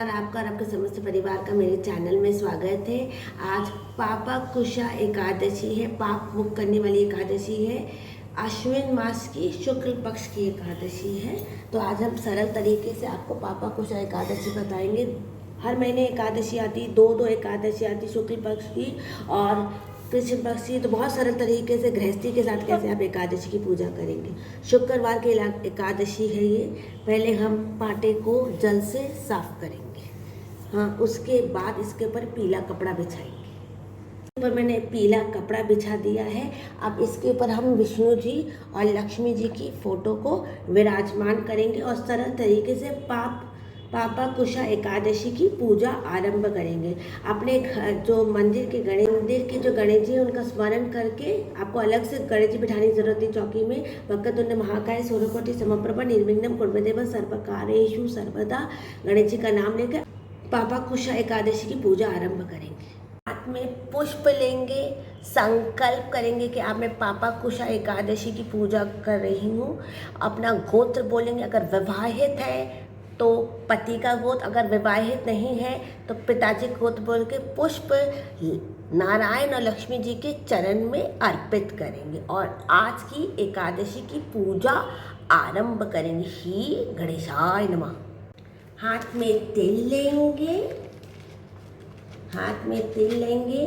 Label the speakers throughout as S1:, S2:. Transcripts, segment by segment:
S1: और आपका और आपके समस्त परिवार का मेरे चैनल में स्वागत है। आज पापा कुशा एकादशी है, पाप मुक्त करने वाली एकादशी है। आश्विन मास की शुक्ल पक्ष की एकादशी है। तो आज हम सरल तरीके से आपको पापा कुशा एकादशी बताएंगे। हर महीने एकादशी आती, दो एकादशी आती, शुक्ल पक्ष की और कृष्ण पक्ष की। तो बहुत सरल तरीके से गृहस्थी के साथ कैसे आप एकादशी की पूजा करेंगे। शुक्रवार की एकादशी है ये। पहले हम पाटे को जल से साफ करेंगे। हाँ, उसके बाद इसके ऊपर पीला कपड़ा बिछाएंगे। पर मैंने पीला कपड़ा बिछा दिया है। अब इसके ऊपर हम विष्णु जी और लक्ष्मी जी की फोटो को विराजमान करेंगे और सरल तरीके से पापा कुशा एकादशी की पूजा आरंभ करेंगे। अपने घर जो मंदिर के जो गणेश जी हैं उनका स्मरण करके आपको अलग से गणेश जी बिठाने की जरूरत है चौकी में। वक्रतुंड महाकाय सूर्यकोटि समप्रभा निर्विघ्नं कुर्मदेव सर्वकार्येषु सर्वदा। गणेश जी का नाम लेकर पापा कुशा एकादशी की पूजा आरंभ करेंगे। हाथ में पुष्प लेंगे, संकल्प करेंगे कि अब मैं पापा कुशा एकादशी की पूजा कर रही हूँ। अपना गोत्र बोलेंगे। अगर विवाहित है तो पति का गोत्र, अगर विवाहित नहीं है तो पिताजी गोत्र बोल के पुष्प नारायण और लक्ष्मी जी के चरण में अर्पित करेंगे और आज की एकादशी की पूजा आरंभ करेंगे। ही गणेशाय नमः। हाथ में तिल लेंगे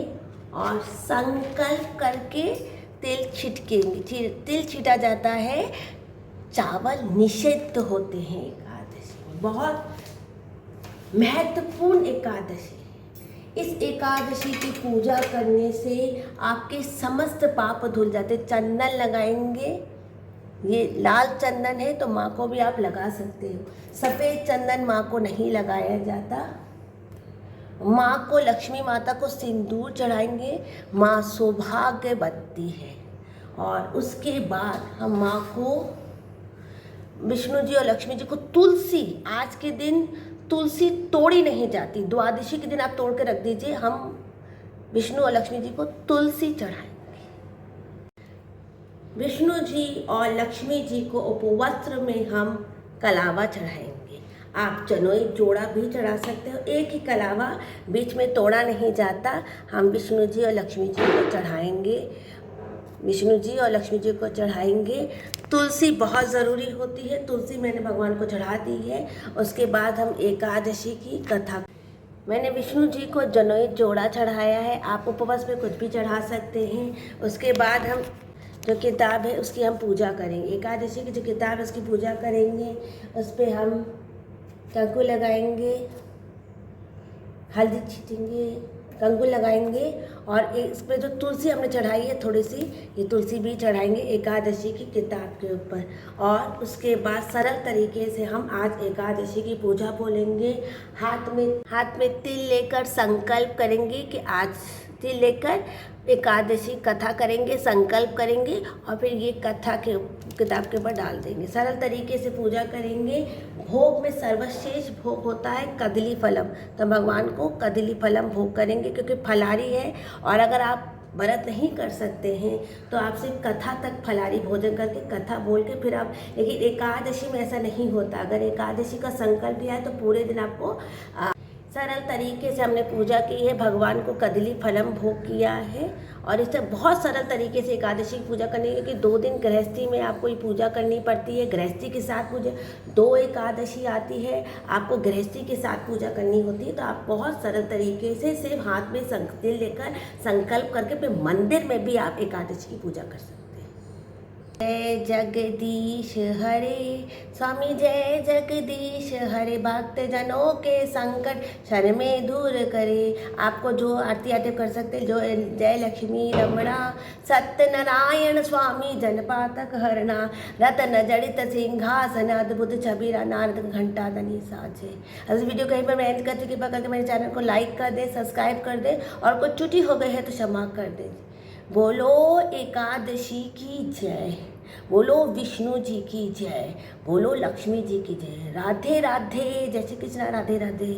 S1: और संकल्प करके तिल छिटकेंगे। तिल छिटा जाता है, चावल निषिद्ध होते हैं एकादशी में। बहुत महत्वपूर्ण एकादशी। इस एकादशी की पूजा करने से आपके समस्त पाप धुल जाते। चंदन लगाएंगे, ये लाल चंदन है तो माँ को भी आप लगा सकते हो। सफ़ेद चंदन माँ को नहीं लगाया जाता। माँ को, लक्ष्मी माता को सिंदूर चढ़ाएंगे। माँ सौभाग्यवती है। और उसके बाद हम माँ को, विष्णु जी और लक्ष्मी जी को तुलसी, आज के दिन तुलसी तोड़ी नहीं जाती, द्वादशी के दिन आप तोड़ के रख दीजिए। हम विष्णु और लक्ष्मी जी को तुलसी चढ़ाएंगे। विष्णु जी और लक्ष्मी जी को उपवस्त्र में हम कलावा चढ़ाएंगे। आप चनोई जोड़ा भी चढ़ा सकते हो। एक ही कलावा, बीच में तोड़ा नहीं जाता। हम विष्णु जी और लक्ष्मी जी को चढ़ाएंगे। विष्णु जी और लक्ष्मी जी को चढ़ाएंगे। तुलसी बहुत ज़रूरी होती है। तुलसी मैंने भगवान को चढ़ा दी है। उसके बाद हम एकादशी की कथा, मैंने विष्णु जी को जनोई जोड़ा चढ़ाया है। आप उपवास में कुछ भी चढ़ा सकते हैं। उसके बाद हम जो किताब है उसकी हम पूजा करेंगे। एकादशी की जो किताब है उसकी पूजा करेंगे। उस पर हम कंकु लगाएंगे, हल्दी छीटेंगे, कंकु लगाएंगे और इस पर जो तुलसी हमने चढ़ाई है थोड़ी सी, ये तुलसी भी चढ़ाएंगे एकादशी की किताब के ऊपर। और उसके बाद सरल तरीके से हम आज एकादशी की पूजा बोलेंगे। हाथ में तिल लेकर संकल्प करेंगे कि आज तिल लेकर एकादशी कथा करेंगे, संकल्प करेंगे और फिर ये कथा के किताब के ऊपर डाल देंगे। सरल तरीके से पूजा करेंगे। भोग में सर्वश्रेष्ठ भोग होता है कदली फलम, तो भगवान को कदली फलम भोग करेंगे क्योंकि फलारी है। और अगर आप व्रत नहीं कर सकते हैं तो आप सिर्फ कथा तक फलारी भोजन करके कथा बोल के फिर आप, लेकिन एकादशी में ऐसा नहीं होता। अगर एकादशी का संकल्प लिया है तो पूरे दिन आपको सरल तरीके से हमने पूजा की है। भगवान को कदली फलम भोग किया है और इससे बहुत सरल तरीके से एकादशी की पूजा करनी है क्योंकि 2 दिन गृहस्थी में आपको ये पूजा करनी पड़ती है। गृहस्थी के साथ पूजा 2 एकादशी आती है, आपको गृहस्थी के साथ पूजा करनी होती है। तो आप बहुत सरल तरीके से सिर्फ हाथ में तिल लेकर संकल्प करके फिर मंदिर में भी आप एकादशी की पूजा कर सकते हैं। जय जगदीश हरे स्वामी, जय जगदीश हरे, भक्त जनों के संकट शर में दूर करे। आपको जो आरती आते कर सकते हैं, जो जय लक्ष्मी रमणा सत्यनारायण स्वामी जनपातक हरणा, रतन जड़ित सिंहासन अद्भुत छबीरा, नारद घंटा धनी साजे। इस वीडियो कहीं पर मैं एंड कर चुकी, करके मेरे चैनल को लाइक कर दे, सब्सक्राइब कर दे और कुछ त्रुटि हो गई है तो क्षमा कर दे। बोलो एकादशी की जय, बोलो विष्णु जी की जय, बोलो लक्ष्मी जी की जय। राधे राधे। जय श्री कृष्ण। राधे राधे।